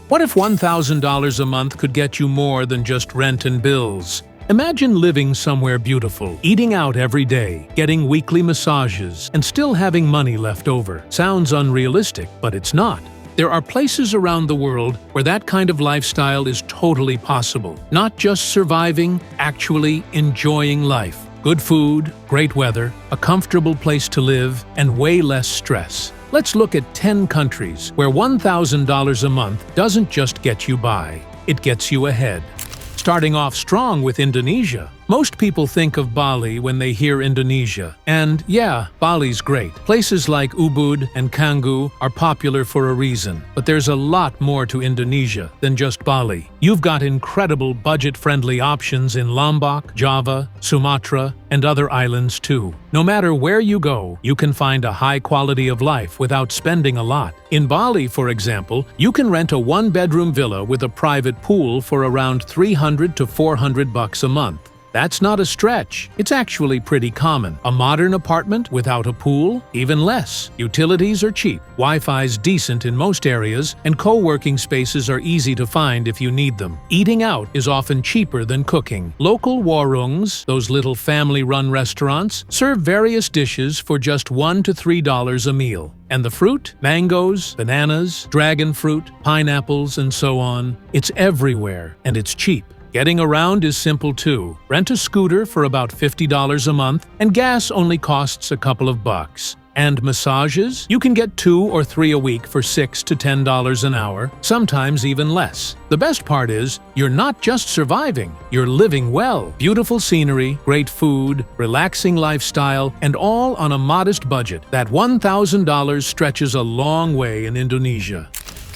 What if $1,000 a month could get you more than just rent and bills? Imagine living somewhere beautiful, eating out every day, getting weekly massages, and still having money left over. Sounds unrealistic, but it's not. There are places around the world where that kind of lifestyle is totally possible. Not just surviving, actually enjoying life. Good food, great weather, a comfortable place to live, and way less stress. Let's look at 10 countries where $1,000 a month doesn't just get you by, it gets you ahead. Starting off strong with Indonesia. Most people think of Bali when they hear Indonesia. And yeah, Bali's great. Places like Ubud and Canggu are popular for a reason. But there's a lot more to Indonesia than just Bali. You've got incredible budget-friendly options in Lombok, Java, Sumatra, and other islands too. No matter where you go, you can find a high quality of life without spending a lot. In Bali, for example, you can rent a one-bedroom villa with a private pool for around $300 to $400 a month. That's not a stretch. It's actually pretty common. A modern apartment without a pool? Even less. Utilities are cheap, Wi-Fi's decent in most areas, and co-working spaces are easy to find if you need them. Eating out is often cheaper than cooking. Local warungs, those little family-run restaurants, serve various dishes for just $1 to $3 a meal. And the fruit? Mangoes, bananas, dragon fruit, pineapples, and so on. It's everywhere, and it's cheap. Getting around is simple too. Rent a scooter for about $50 a month, and gas only costs a couple of bucks. And massages? You can get 2 or 3 a week for $6 to $10 an hour, sometimes even less. The best part is, you're not just surviving, you're living well. Beautiful scenery, great food, relaxing lifestyle, and all on a modest budget. That $1,000 stretches a long way in Indonesia.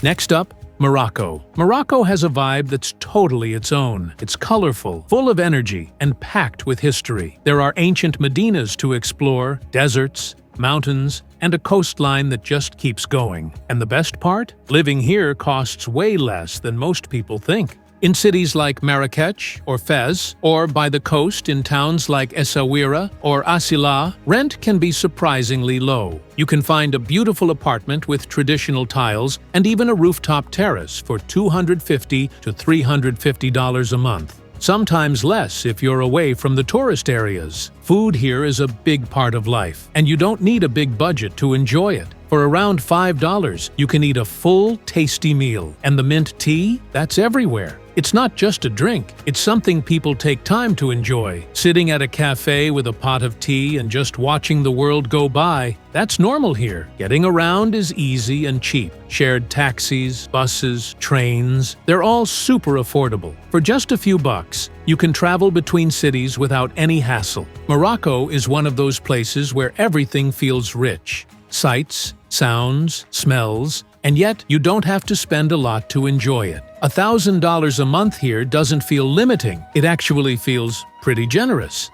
Next up, Morocco. Morocco has a vibe that's totally its own. It's colorful, full of energy, and packed with history. There are ancient medinas to explore, deserts, mountains, and a coastline that just keeps going. And the best part? Living here costs way less than most people think. In cities like Marrakech or Fez, or by the coast in towns like Essaouira or Asila, rent can be surprisingly low. You can find a beautiful apartment with traditional tiles and even a rooftop terrace for $250 to $350 a month. Sometimes less if you're away from the tourist areas. Food here is a big part of life, and you don't need a big budget to enjoy it. For around $5, you can eat a full, tasty meal. And the mint tea? That's everywhere. It's not just a drink, it's something people take time to enjoy. Sitting at a cafe with a pot of tea and just watching the world go by, that's normal here. Getting around is easy and cheap. Shared taxis, buses, trains, they're all super affordable. For just a few bucks, you can travel between cities without any hassle. Morocco is one of those places where everything feels rich. Sights, sounds, smells, and yet you don't have to spend a lot to enjoy it. $1,000 a month here doesn't feel limiting. It actually feels pretty generous.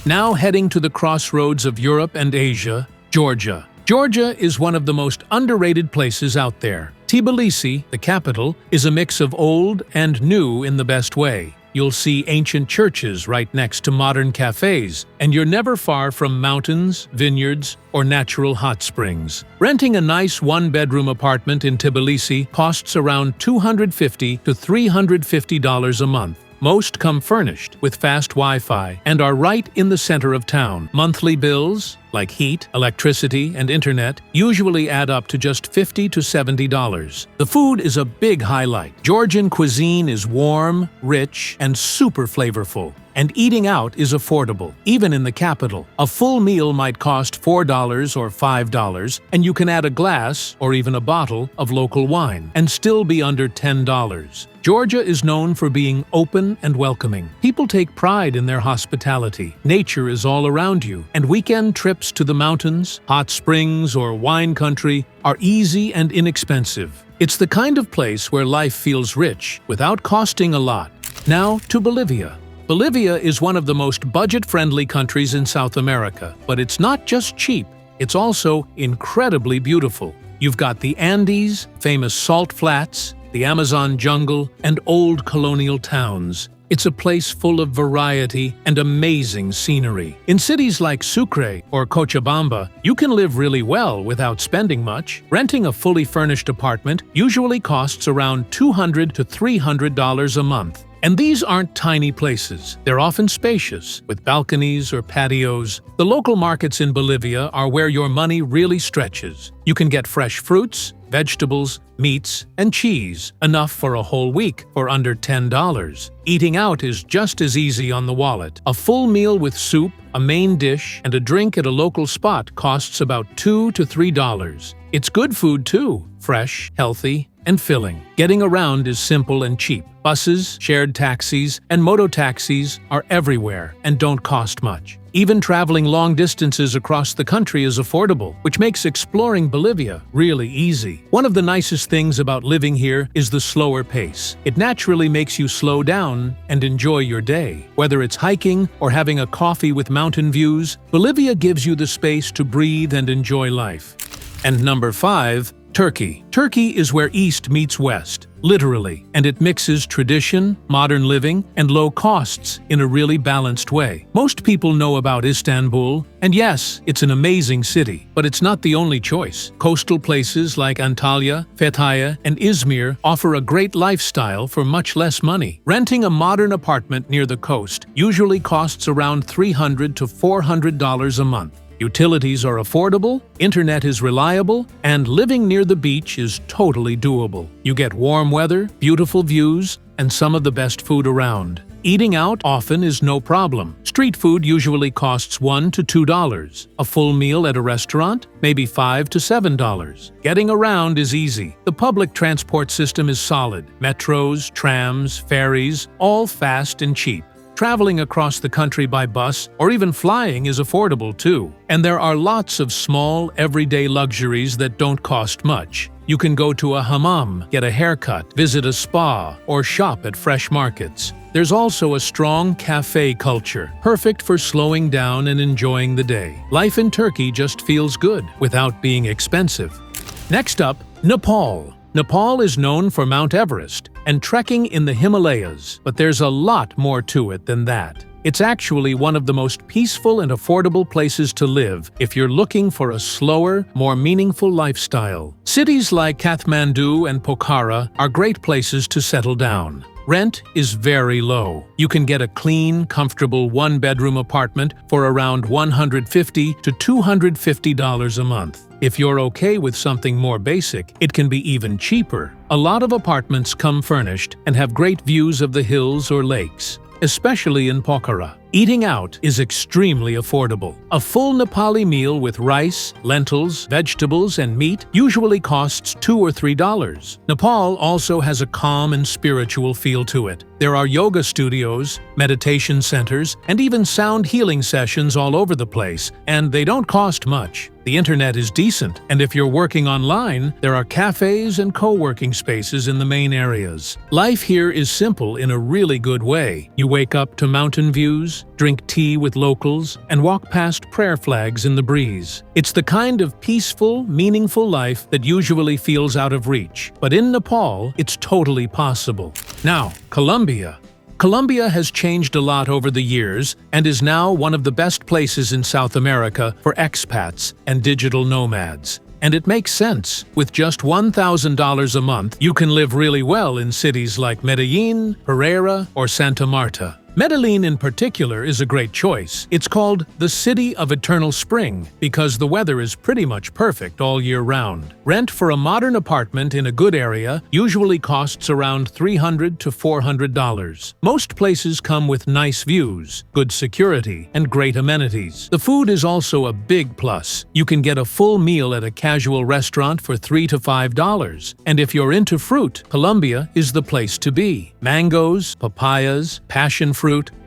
Now heading to the crossroads of Europe and Asia, Georgia. Georgia is one of the most underrated places out there. Tbilisi, the capital, is a mix of old and new in the best way. You'll see ancient churches right next to modern cafes, and you're never far from mountains, vineyards, or natural hot springs. Renting a nice one-bedroom apartment in Tbilisi costs around $250 to $350 a month. Most come furnished with fast Wi-Fi and are right in the center of town. Monthly bills, like heat, electricity, and internet, usually add up to just $50 to $70. The food is a big highlight. Georgian cuisine is warm, rich, and super flavorful. And eating out is affordable, even in the capital. A full meal might cost $4 or $5, and you can add a glass or even a bottle of local wine and still be under $10. Georgia is known for being open and welcoming. People take pride in their hospitality. Nature is all around you, and weekend trips to the mountains, hot springs, or wine country are easy and inexpensive. It's the kind of place where life feels rich without costing a lot. Now to Bolivia. Bolivia is one of the most budget-friendly countries in South America, but it's not just cheap, it's also incredibly beautiful. You've got the Andes, famous salt flats, the Amazon jungle, and old colonial towns. It's a place full of variety and amazing scenery. In cities like Sucre or Cochabamba, you can live really well without spending much. Renting a fully furnished apartment usually costs around $200 to $300 a month. And these aren't tiny places. They're often spacious, with balconies or patios. The local markets in Bolivia are where your money really stretches. You can get fresh fruits, vegetables, meats, and cheese, enough for a whole week for under $10. Eating out is just as easy on the wallet. A full meal with soup, a main dish, and a drink at a local spot costs about $2 to $3. It's good food too, fresh, healthy, and filling. Getting around is simple and cheap. Buses, shared taxis, and mototaxis are everywhere and don't cost much. Even traveling long distances across the country is affordable, which makes exploring Bolivia really easy. One of the nicest things about living here is the slower pace. It naturally makes you slow down and enjoy your day. Whether it's hiking or having a coffee with mountain views, Bolivia gives you the space to breathe and enjoy life. And number 5, Turkey. Turkey is where East meets West, literally, and it mixes tradition, modern living, and low costs in a really balanced way. Most people know about Istanbul, and yes, it's an amazing city, but it's not the only choice. Coastal places like Antalya, Fethiye, and Izmir offer a great lifestyle for much less money. Renting a modern apartment near the coast usually costs around $300 to $400 a month. Utilities are affordable, internet is reliable, and living near the beach is totally doable. You get warm weather, beautiful views, and some of the best food around. Eating out often is no problem. Street food usually costs $1 to $2. A full meal at a restaurant, maybe $5 to $7. Getting around is easy. The public transport system is solid. Metros, trams, ferries, all fast and cheap. Traveling across the country by bus or even flying is affordable too. And there are lots of small, everyday luxuries that don't cost much. You can go to a hammam, get a haircut, visit a spa, or shop at fresh markets. There's also a strong cafe culture, perfect for slowing down and enjoying the day. Life in Turkey just feels good without being expensive. Next up, Nepal. Nepal is known for Mount Everest and trekking in the Himalayas, but there's a lot more to it than that. It's actually one of the most peaceful and affordable places to live if you're looking for a slower, more meaningful lifestyle. Cities like Kathmandu and Pokhara are great places to settle down. Rent is very low. You can get a clean, comfortable one-bedroom apartment for around $150 to $250 a month. If you're okay with something more basic, it can be even cheaper. A lot of apartments come furnished and have great views of the hills or lakes, especially in Pokhara. Eating out is extremely affordable. A full Nepali meal with rice, lentils, vegetables, and meat usually costs $2 or $3. Nepal also has a calm and spiritual feel to it. There are yoga studios, meditation centers, and even sound healing sessions all over the place, and they don't cost much. The internet is decent, and if you're working online, there are cafes and co-working spaces in the main areas. Life here is simple in a really good way. You wake up to mountain views, drink tea with locals, and walk past prayer flags in the breeze. It's the kind of peaceful, meaningful life that usually feels out of reach. But in Nepal, it's totally possible. Now, Colombia. Colombia has changed a lot over the years and is now one of the best places in South America for expats and digital nomads. And it makes sense. With just $1,000 a month, you can live really well in cities like Medellin, Pereira, or Santa Marta. Medellin in particular is a great choice. It's called the City of Eternal Spring because the weather is pretty much perfect all year round. Rent for a modern apartment in a good area usually costs around $300 to $400. Most places come with nice views, good security, and great amenities. The food is also a big plus. You can get a full meal at a casual restaurant for $3 to $5. And if you're into fruit, Colombia is the place to be. Mangoes, papayas, passion fruit,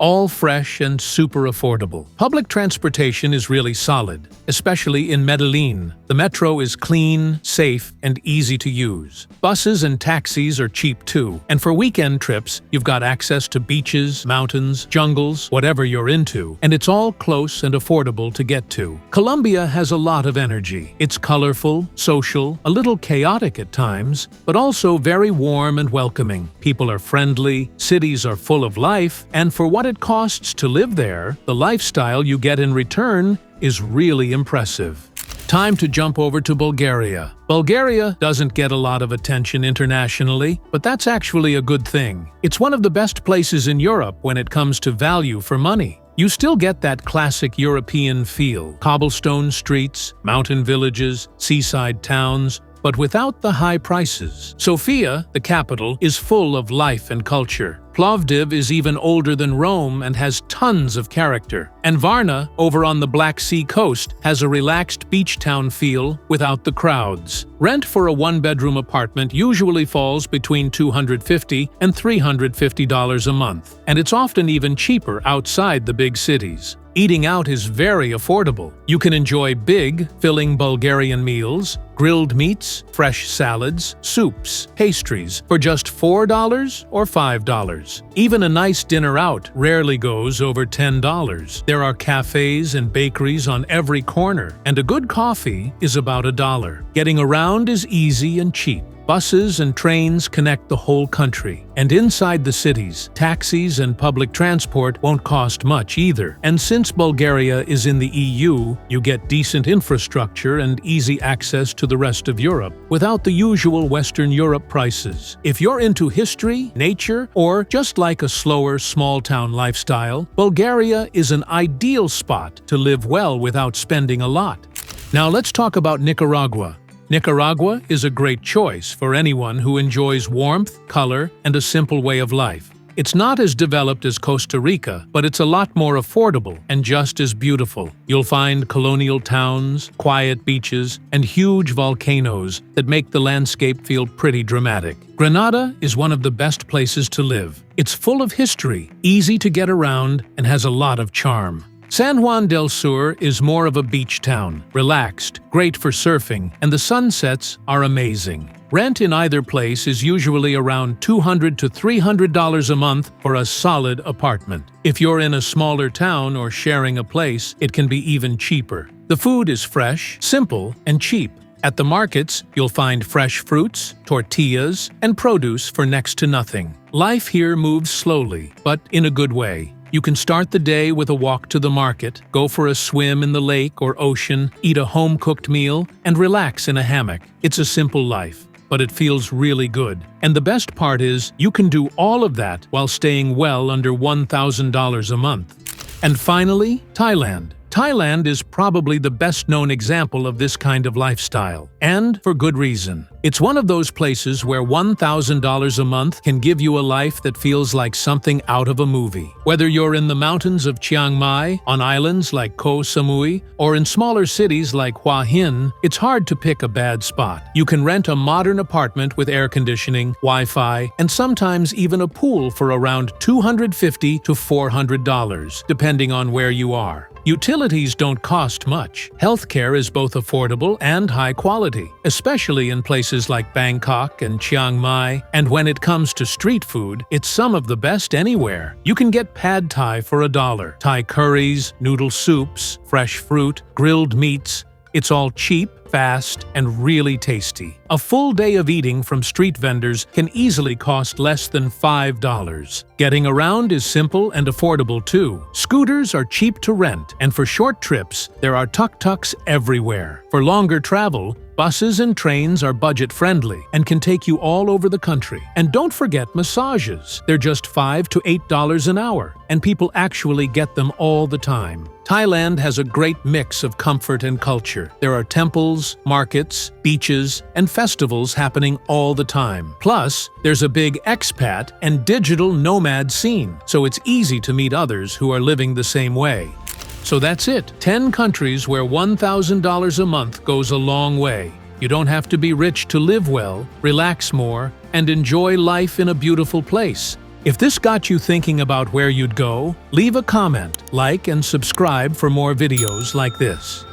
all fresh and super affordable. Public transportation is really solid, especially in Medellin. The metro is clean, safe, and easy to use. Buses and taxis are cheap too, and for weekend trips, you've got access to beaches, mountains, jungles, whatever you're into, and it's all close and affordable to get to. Colombia has a lot of energy. It's colorful, social, a little chaotic at times, but also very warm and welcoming. People are friendly, cities are full of life, and for what it costs to live there, the lifestyle you get in return is really impressive. Time to jump over to Bulgaria. Bulgaria doesn't get a lot of attention internationally, but that's actually a good thing. It's one of the best places in Europe when it comes to value for money. You still get that classic European feel: cobblestone streets, mountain villages, seaside towns, but without the high prices. Sofia, the capital, is full of life and culture. Plovdiv is even older than Rome and has tons of character. And Varna, over on the Black Sea coast, has a relaxed beach town feel without the crowds. Rent for a one-bedroom apartment usually falls between $250 and $350 a month, and it's often even cheaper outside the big cities. Eating out is very affordable. You can enjoy big, filling Bulgarian meals, grilled meats, fresh salads, soups, pastries for just $4 or $5. Even a nice dinner out rarely goes over $10. There are cafes and bakeries on every corner, and a good coffee is about $1. Getting around is easy and cheap. Buses and trains connect the whole country, and inside the cities, taxis and public transport won't cost much either. And since Bulgaria is in the EU, you get decent infrastructure and easy access to the rest of Europe, without the usual Western Europe prices. If you're into history, nature, or just like a slower, small-town lifestyle, Bulgaria is an ideal spot to live well without spending a lot. Now let's talk about Nicaragua. Nicaragua is a great choice for anyone who enjoys warmth, color, and a simple way of life. It's not as developed as Costa Rica, but it's a lot more affordable and just as beautiful. You'll find colonial towns, quiet beaches, and huge volcanoes that make the landscape feel pretty dramatic. Granada is one of the best places to live. It's full of history, easy to get around, and has a lot of charm. San Juan del Sur is more of a beach town, relaxed, great for surfing, and the sunsets are amazing. Rent in either place is usually around $200 to $300 a month for a solid apartment. If you're in a smaller town or sharing a place, it can be even cheaper. The food is fresh, simple, and cheap. At the markets, you'll find fresh fruits, tortillas, and produce for next to nothing. Life here moves slowly, but in a good way. You can start the day with a walk to the market, go for a swim in the lake or ocean, eat a home-cooked meal, and relax in a hammock. It's a simple life, but it feels really good. And the best part is, you can do all of that while staying well under $1,000 a month. And finally, Thailand. Thailand is probably the best-known example of this kind of lifestyle, and for good reason. It's one of those places where $1,000 a month can give you a life that feels like something out of a movie. Whether you're in the mountains of Chiang Mai, on islands like Koh Samui, or in smaller cities like Hua Hin, it's hard to pick a bad spot. You can rent a modern apartment with air conditioning, Wi-Fi, and sometimes even a pool for around $250 to $400, depending on where you are. Utilities don't cost much. Healthcare is both affordable and high quality, especially in places like Bangkok and Chiang Mai. And when it comes to street food, it's some of the best anywhere. You can get pad thai for $1. Thai curries, noodle soups, fresh fruit, grilled meats. It's all cheap, fast, and really tasty. A full day of eating from street vendors can easily cost less than $5. Getting around is simple and affordable too. Scooters are cheap to rent, and for short trips, there are tuk-tuks everywhere. For longer travel, buses and trains are budget-friendly and can take you all over the country. And don't forget massages. They're just $5 to $8 an hour, and people actually get them all the time. Thailand has a great mix of comfort and culture. There are temples, markets, beaches, and festivals happening all the time. Plus, there's a big expat and digital nomad scene, so it's easy to meet others who are living the same way. So that's it. 10 countries where $1,000 a month goes a long way. You don't have to be rich to live well, relax more, and enjoy life in a beautiful place. If this got you thinking about where you'd go, leave a comment, like and subscribe for more videos like this.